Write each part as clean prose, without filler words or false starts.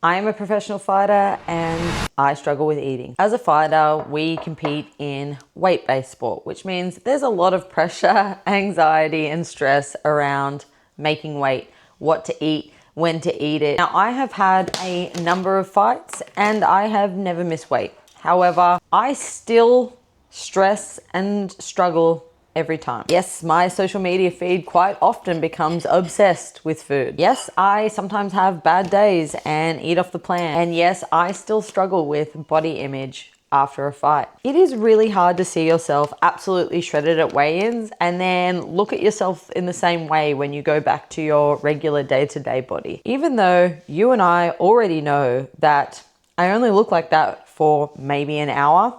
I am a professional fighter and I struggle with eating. As a fighter, we compete in weight-based sport, which means there's a lot of pressure, anxiety, and stress around making weight, what to eat, when to eat it. Now, I have had a number of fights and I have never missed weight. However, I still stress and struggle every time. Yes, my social media feed quite often becomes obsessed with food. Yes, I sometimes have bad days and eat off the plan. And yes, I still struggle with body image after a fight. It is really hard to see yourself absolutely shredded at weigh-ins and then look at yourself in the same way when you go back to your regular day-to-day body. Even though you and I already know that I only look like that for maybe an hour,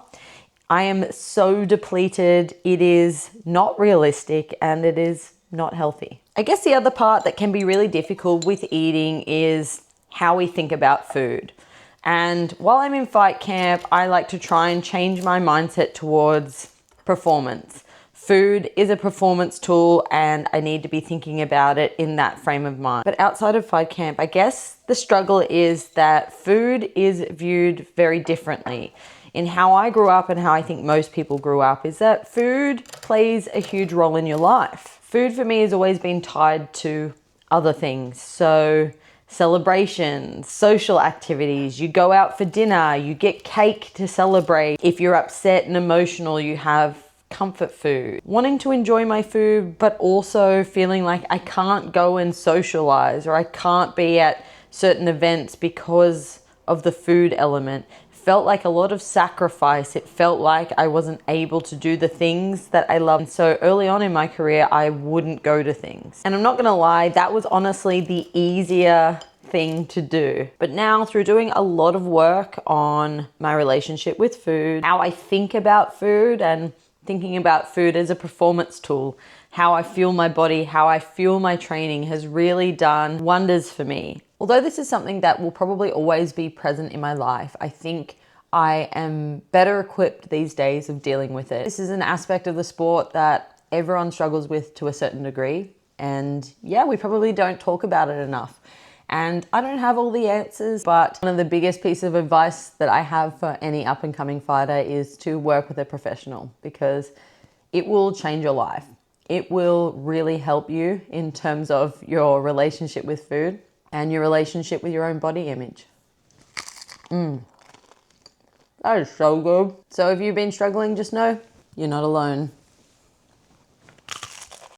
I am so depleted, it is not realistic and it is not healthy. I guess the other part that can be really difficult with eating is how we think about food. And while I'm in fight camp, I like to try and change my mindset towards performance. Food is a performance tool and I need to be thinking about it in that frame of mind. But outside of fight camp, I guess the struggle is that food is viewed very differently. In how I grew up and how I think most people grew up is that food plays a huge role in your life. Food for me has always been tied to other things. So celebrations, social activities, you go out for dinner, you get cake to celebrate. If you're upset and emotional, you have comfort food. Wanting to enjoy my food, but also feeling like I can't go and socialize or I can't be at certain events because of the food element. Felt like a lot of sacrifice. It felt like I wasn't able to do the things that I love. And so early on in my career, I wouldn't go to things. And I'm not gonna lie, that was honestly the easier thing to do. But now through doing a lot of work on my relationship with food, how I think about food and thinking about food as a performance tool, how I fuel my body, how I fuel my training has really done wonders for me. Although this is something that will probably always be present in my life, I think I am better equipped these days of dealing with it. This is an aspect of the sport that everyone struggles with to a certain degree. And yeah, we probably don't talk about it enough. And I don't have all the answers, but one of the biggest pieces of advice that I have for any up and coming fighter is to work with a professional because it will change your life. It will really help you in terms of your relationship with food and your relationship with your own body image. That is so good. So if you've been struggling, just know you're not alone.